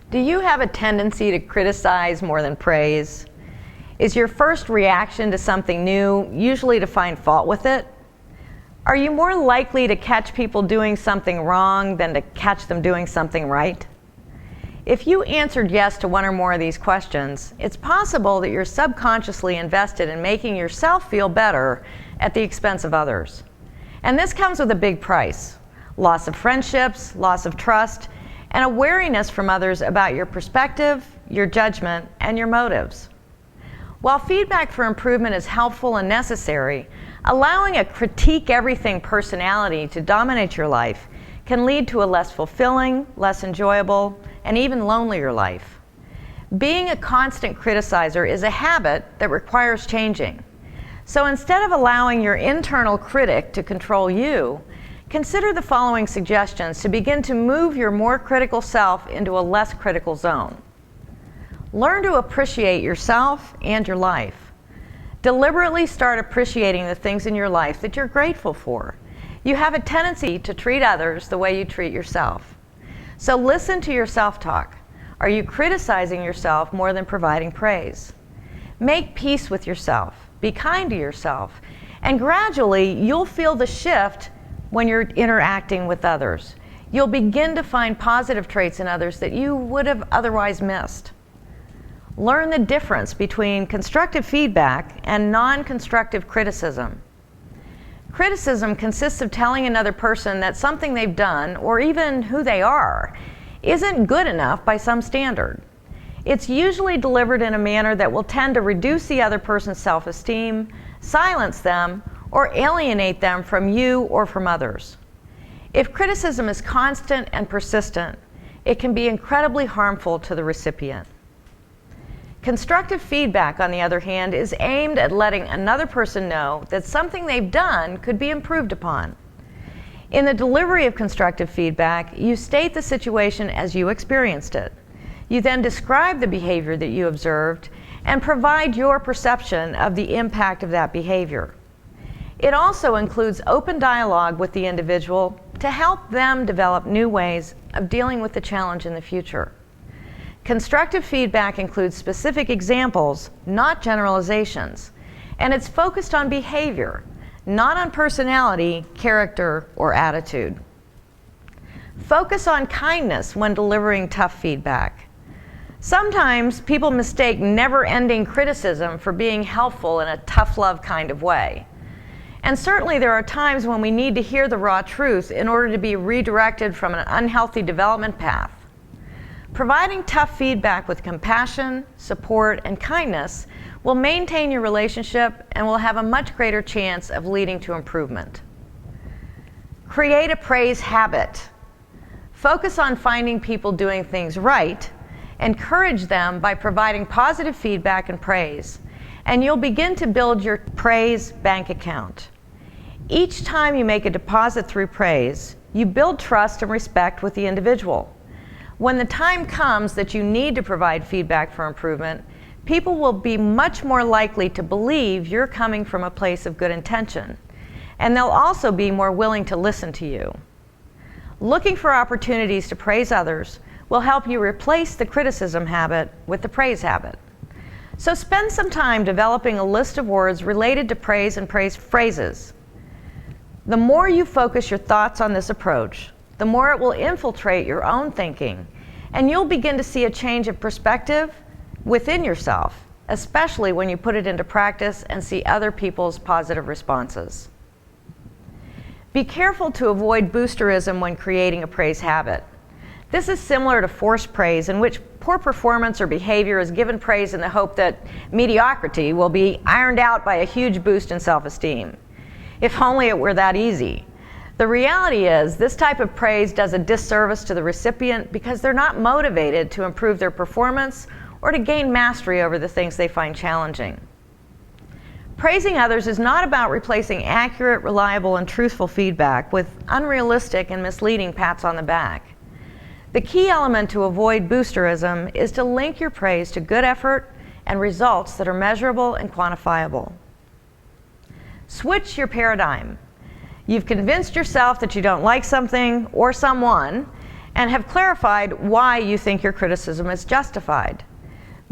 Do you have a tendency to criticize more than praise? Is your first reaction to something new usually to find fault with it? Are you more likely to catch people doing something wrong than to catch them doing something right? If you answered yes to one or more of these questions, it's possible that you're subconsciously invested in making yourself feel better at the expense of others. And this comes with a big price: loss of friendships, loss of trust, and a wariness from others about your perspective, your judgment, and your motives. While feedback for improvement is helpful and necessary, allowing a critique everything personality to dominate your life can lead to a less fulfilling, less enjoyable, and even lonelier life. Being a constant criticizer is a habit that requires changing. So instead of allowing your internal critic to control you, consider the following suggestions to begin to move your more critical self into a less critical zone. Learn to appreciate yourself and your life. Deliberately start appreciating the things in your life that you're grateful for. You have a tendency to treat others the way you treat yourself. So listen to your self-talk. Are you criticizing yourself more than providing praise? Make peace with yourself. Be kind to yourself. And gradually, you'll feel the shift when you're interacting with others. You'll begin to find positive traits in others that you would have otherwise missed. Learn the difference between constructive feedback and non-constructive criticism. Criticism consists of telling another person that something they've done, or even who they are, isn't good enough by some standard. It's usually delivered in a manner that will tend to reduce the other person's self-esteem, silence them, or alienate them from you or from others. If criticism is constant and persistent, it can be incredibly harmful to the recipient. Constructive feedback, on the other hand, is aimed at letting another person know that something they've done could be improved upon. In the delivery of constructive feedback, you state the situation as you experienced it. You then describe the behavior that you observed and provide your perception of the impact of that behavior. It also includes open dialogue with the individual to help them develop new ways of dealing with the challenge in the future. Constructive feedback includes specific examples, not generalizations, and it's focused on behavior, not on personality, character, or attitude. Focus on kindness when delivering tough feedback. Sometimes people mistake never-ending criticism for being helpful in a tough love kind of way. And certainly there are times when we need to hear the raw truth in order to be redirected from an unhealthy development path. Providing tough feedback with compassion, support, and kindness will maintain your relationship and will have a much greater chance of leading to improvement. Create a praise habit. Focus on finding people doing things right. Encourage them by providing positive feedback and praise, and you'll begin to build your praise bank account. Each time you make a deposit through praise, you build trust and respect with the individual. When the time comes that you need to provide feedback for improvement, people will be much more likely to believe you're coming from a place of good intention, and they'll also be more willing to listen to you. Looking for opportunities to praise others will help you replace the criticism habit with the praise habit. So spend some time developing a list of words related to praise and praise phrases. The more you focus your thoughts on this approach, the more it will infiltrate your own thinking, and you'll begin to see a change of perspective within yourself, especially when you put it into practice and see other people's positive responses. Be careful to avoid boosterism when creating a praise habit. This is similar to forced praise, in which poor performance or behavior is given praise in the hope that mediocrity will be ironed out by a huge boost in self-esteem. If only it were that easy. The reality is, this type of praise does a disservice to the recipient because they're not motivated to improve their performance or to gain mastery over the things they find challenging. Praising others is not about replacing accurate, reliable, and truthful feedback with unrealistic and misleading pats on the back. The key element to avoid boosterism is to link your praise to good effort and results that are measurable and quantifiable. Switch your paradigm. You've convinced yourself that you don't like something or someone, and have clarified why you think your criticism is justified.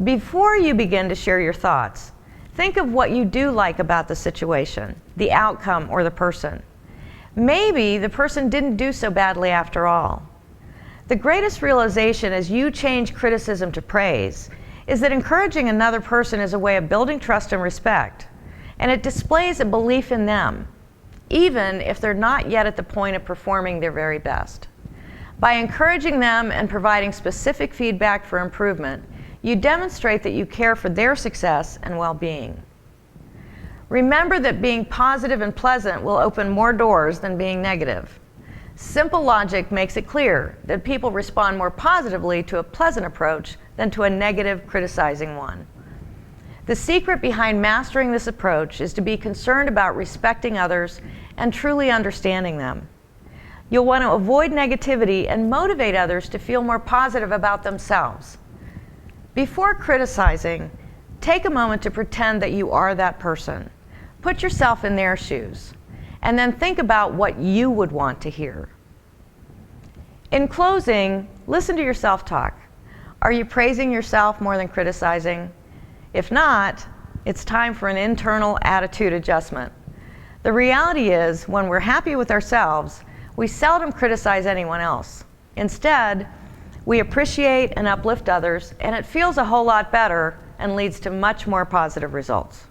Before you begin to share your thoughts, think of what you do like about the situation, the outcome, or the person. Maybe the person didn't do so badly after all. The greatest realization as you change criticism to praise is that encouraging another person is a way of building trust and respect, and it displays a belief in them, even if they're not yet at the point of performing their very best. By encouraging them and providing specific feedback for improvement, you demonstrate that you care for their success and well-being. Remember that being positive and pleasant will open more doors than being negative. Simple logic makes it clear that people respond more positively to a pleasant approach than to a negative, criticizing one. The secret behind mastering this approach is to be concerned about respecting others and truly understanding them. You'll want to avoid negativity and motivate others to feel more positive about themselves. Before criticizing, take a moment to pretend that you are that person. Put yourself in their shoes, and then think about what you would want to hear. In closing, listen to your self-talk. Are you praising yourself more than criticizing? If not, it's time for an internal attitude adjustment. The reality is, when we're happy with ourselves, we seldom criticize anyone else. Instead, we appreciate and uplift others, and it feels a whole lot better and leads to much more positive results.